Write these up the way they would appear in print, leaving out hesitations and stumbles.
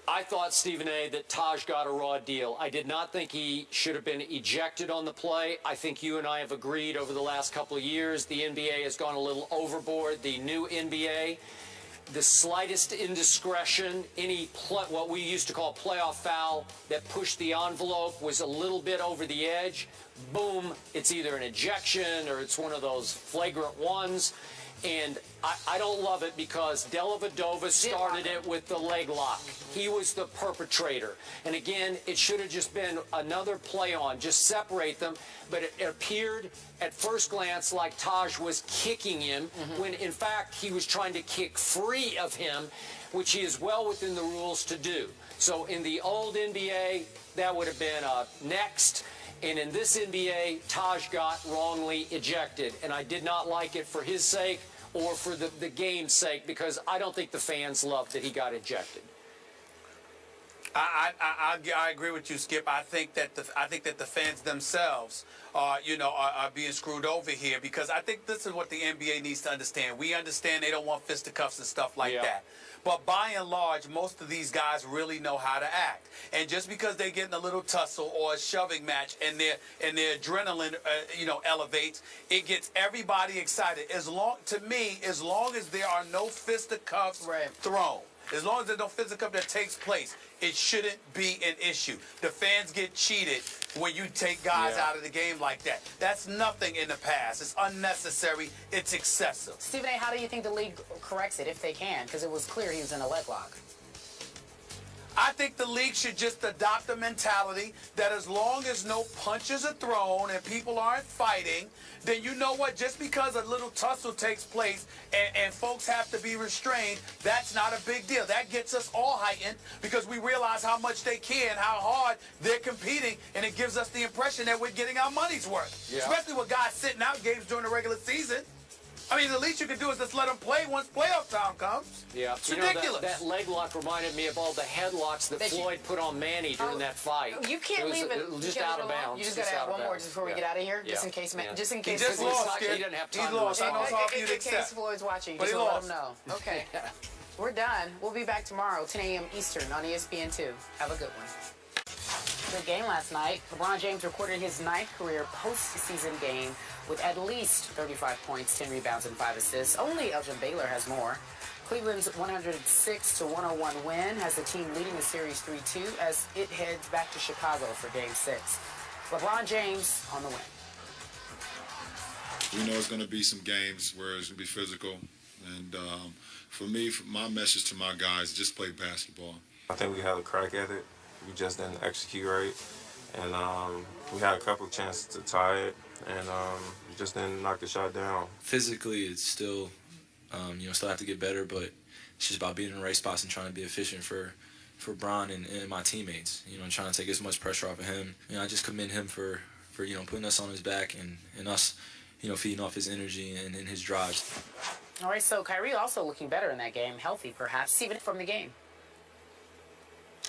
I thought, Stephen A., that Taj got a raw deal. I did not think he should have been ejected on the play. I think you and I have agreed over the last couple of years the NBA has gone a little overboard. The new NBA, the slightest indiscretion, what we used to call playoff foul that pushed the envelope was a little bit over the edge. Boom, it's either an ejection or it's one of those flagrant ones. And I don't love it because Dellavedo started it with the leg lock. He was the perpetrator. And again, it should have just been another play on, just separate them. But it appeared at first glance like Taj was kicking him when, in fact, he was trying to kick free of him, which he is well within the rules to do. So in the old NBA, that would have been next. And in this NBA, Taj got wrongly ejected. And I did not like it for his sake or for the game's sake, because I don't think the fans loved that he got ejected. I agree with you, Skip. I think that the fans themselves are being screwed over here, because I think this is what the NBA needs to understand. We understand they don't want fisticuffs and stuff like that. But by and large, most of these guys really know how to act. And just because they're getting a little tussle or a shoving match and their adrenaline, elevates, it gets everybody excited. To me, as long as there are no fisticuffs thrown, as long as there's no fisticuff that takes place, it shouldn't be an issue. The fans get cheated when you take guys out of the game like that. That's nothing in the past. It's unnecessary. It's excessive. Stephen A., how do you think the league corrects it, if they can? Because it was clear he was in a leg lock. I think the league should just adopt a mentality that as long as no punches are thrown and people aren't fighting, then you know what? Just because a little tussle takes place and folks have to be restrained, that's not a big deal. That gets us all heightened because we realize how much they care and how hard they're competing, and it gives us the impression that we're getting our money's worth, especially with guys sitting out games during the regular season. I mean, the least you can do is just let them play once playoff time comes. Yeah, it's ridiculous. That leg lock reminded me of all the headlocks that Floyd put on Manny during that fight. You can't leave it just out of bounds. You just got to add one more just before we get out of here, just in case. Just in case. He just lost. He doesn't have time to respond. In case Floyd's watching, just let him know. Okay, we're done. We'll be back tomorrow, 10 a.m. Eastern on ESPN2. Have a good one. Good game last night. LeBron James recorded his 9th career postseason game with at least 35 points, 10 rebounds, and 5 assists. Only Elgin Baylor has more. Cleveland's 106-101 win has the team leading the series 3-2 as it heads back to Chicago for Game 6. LeBron James on the win. We know it's going to be some games where it's going to be physical. And for me, my message to my guys, just play basketball. I think we had a crack at it. We just didn't execute right. And we had a couple of chances to tie it, and we just didn't knock the shot down. Physically, it's still, still have to get better, but it's just about being in the right spots and trying to be efficient for Bron and my teammates. Trying to take as much pressure off of him. I just commend him for putting us on his back and us, feeding off his energy and his drives. All right, so Kyrie also looking better in that game, healthy perhaps, even from the game.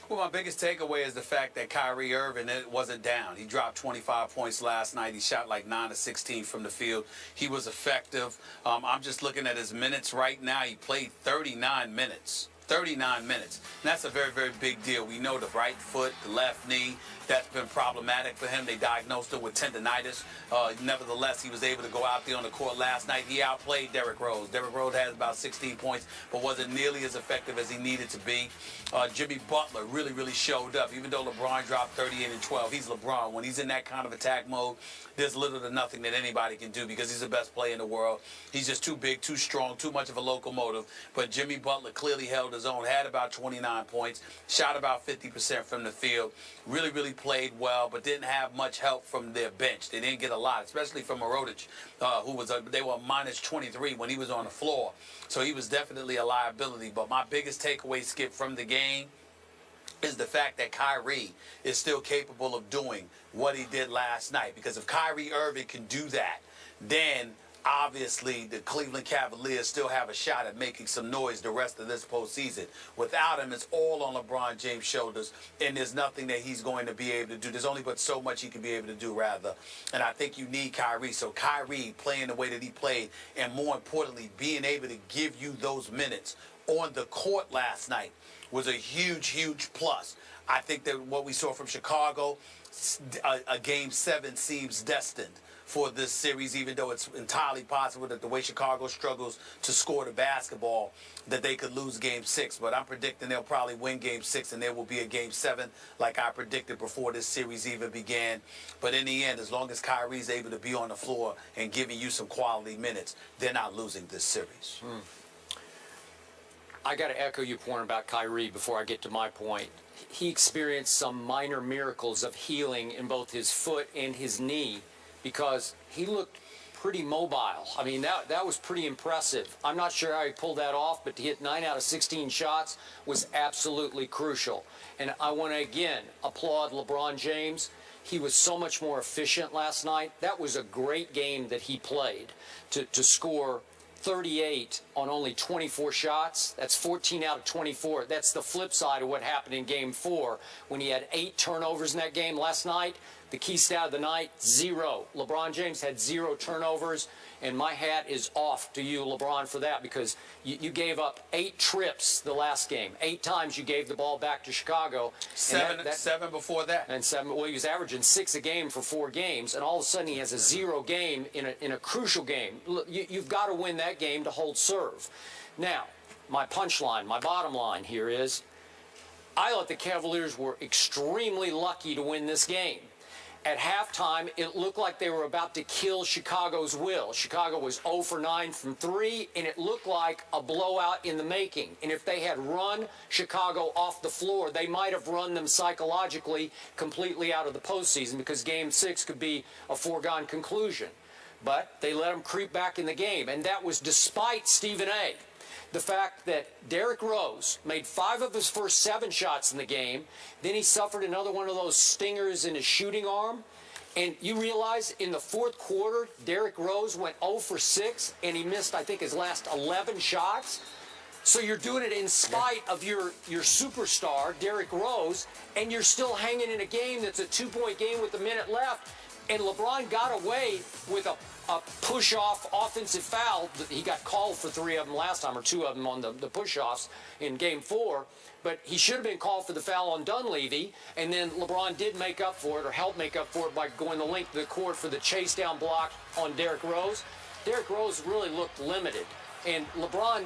Well, my biggest takeaway is the fact that Kyrie Irving wasn't down. He dropped 25 points last night. He shot like 9 of 16 from the field. He was effective. I'm just looking at his minutes right now. He played 39 minutes. 39 minutes. And that's a very, very big deal. We know the right foot, the left knee, that's been problematic for him. They diagnosed him with tendonitis. Nevertheless, he was able to go out there on the court last night. He outplayed Derrick Rose. Derrick Rose has about 16 points, but wasn't nearly as effective as he needed to be. Jimmy Butler really, really showed up. Even though LeBron dropped 38 and 12, he's LeBron. When he's in that kind of attack mode, there's little to nothing that anybody can do because he's the best player in the world. He's just too big, too strong, too much of a locomotive. But Jimmy Butler clearly held his own, had about 29 points, shot about 50% from the field, really, really played well, but didn't have much help from their bench. They didn't get a lot, especially from Mirotic, they were minus 23 when he was on the floor. So he was definitely a liability. But my biggest takeaway, Skip, from the game is the fact that Kyrie is still capable of doing what he did last night. Because if Kyrie Irving can do that, then obviously the Cleveland Cavaliers still have a shot at making some noise the rest of this postseason. Without him, it's all on LeBron James' shoulders, and there's nothing that he's going to be able to do. There's only but so much he can be able to do, rather. And I think you need Kyrie. So Kyrie playing the way that he played, and more importantly, being able to give you those minutes on the court last night was a huge, huge plus. I think that what we saw from Chicago, a Game 7 seems destined for this series, even though it's entirely possible that the way Chicago struggles to score the basketball, that they could lose Game 6. But I'm predicting they'll probably win Game 6, and there will be a Game 7 like I predicted before this series even began. But in the end, as long as Kyrie's able to be on the floor and giving you some quality minutes, they're not losing this series. I got to echo your point about Kyrie before I get to my point. He experienced some minor miracles of healing in both his foot and his knee because he looked pretty mobile. I mean, that was pretty impressive. I'm not sure how he pulled that off, but to hit 9 out of 16 shots was absolutely crucial. And I want to, again, applaud LeBron James. He was so much more efficient last night. That was a great game that he played to score 38 on only 24 shots. That's 14 out of 24. That's the flip side of what happened in Game 4 when he had 8 turnovers in that game last night. The key stat of the night, 0. LeBron James had 0 turnovers, and my hat is off to you, LeBron, for that because you gave up 8 trips the last game. 8 times you gave the ball back to Chicago. Seven before that. And 7. Well, he was averaging 6 a game for 4 games, and all of a sudden he has a 0 game in a crucial game. You've got to win that game to hold serve. Now, my punchline, my bottom line here is, I thought the Cavaliers were extremely lucky to win this game. At halftime, it looked like they were about to kill Chicago's will. Chicago was 0 for 9 from 3, and it looked like a blowout in the making. And if they had run Chicago off the floor, they might have run them psychologically completely out of the postseason because Game 6 could be a foregone conclusion. But they let them creep back in the game, and that was despite Stephen A. The fact that Derrick Rose made 5 of his first 7 shots in the game, then he suffered another one of those stingers in his shooting arm, and you realize in the 4th quarter, Derrick Rose went 0 for 6, and he missed, I think, his last 11 shots. So you're doing it in spite of your superstar, Derrick Rose, and you're still hanging in a game that's a 2-point game with a minute left, and LeBron got away with a push-off offensive foul. He got called for 3 of them last time, or 2 of them on the push-offs in Game 4. But he should have been called for the foul on Dunleavy, and then LeBron did make up for it, or helped make up for it, by going the length of the court for the chase-down block on Derrick Rose. Derrick Rose really looked limited. And LeBron,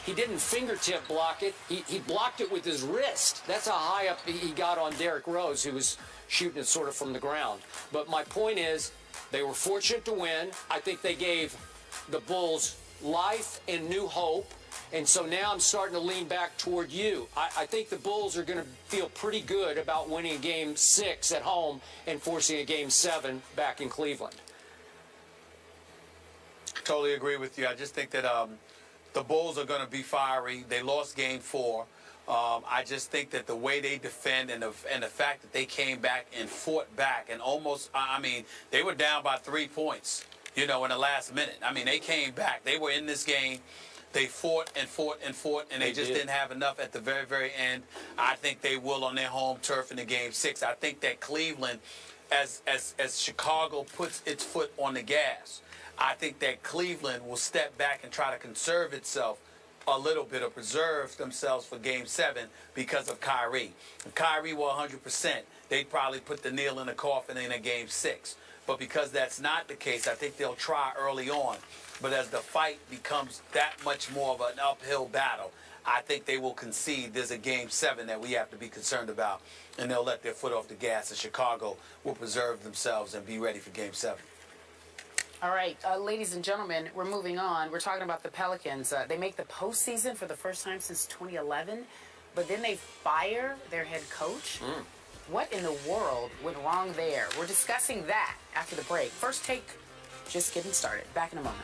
he didn't fingertip block it. He blocked it with his wrist. That's how high up he got on Derrick Rose, who was shooting it sort of from the ground. But my point is, they were fortunate to win. I think they gave the Bulls life and new hope. And so now I'm starting to lean back toward you. I think the Bulls are going to feel pretty good about winning Game 6 at home and forcing a Game 7 back in Cleveland. Totally agree with you. I just think that the Bulls are going to be fiery. They lost Game 4. I just think that the way they defend and the fact that they came back and fought back and almost, I mean, they were down by 3 points, you know, in the last minute. I mean, they came back. They were in this game. They fought and fought and fought, and they just didn't have enough at the very, very end. I think they will on their home turf in the Game 6. I think that Cleveland, as Chicago puts its foot on the gas, I think that Cleveland will step back and try to conserve itself a little bit, or preserve themselves for Game 7 because of Kyrie. If Kyrie were 100%, they'd probably put the nail in the coffin in a Game 6. But because that's not the case, I think they'll try early on. But as the fight becomes that much more of an uphill battle, I think they will concede there's a Game 7 that we have to be concerned about, and they'll let their foot off the gas, and Chicago will preserve themselves and be ready for Game 7. All right, ladies and gentlemen, we're moving on. We're talking about the Pelicans. They make the postseason for the first time since 2011, but then they fire their head coach. What in the world went wrong there? We're discussing that after the break. First take, just getting started. Back in a moment.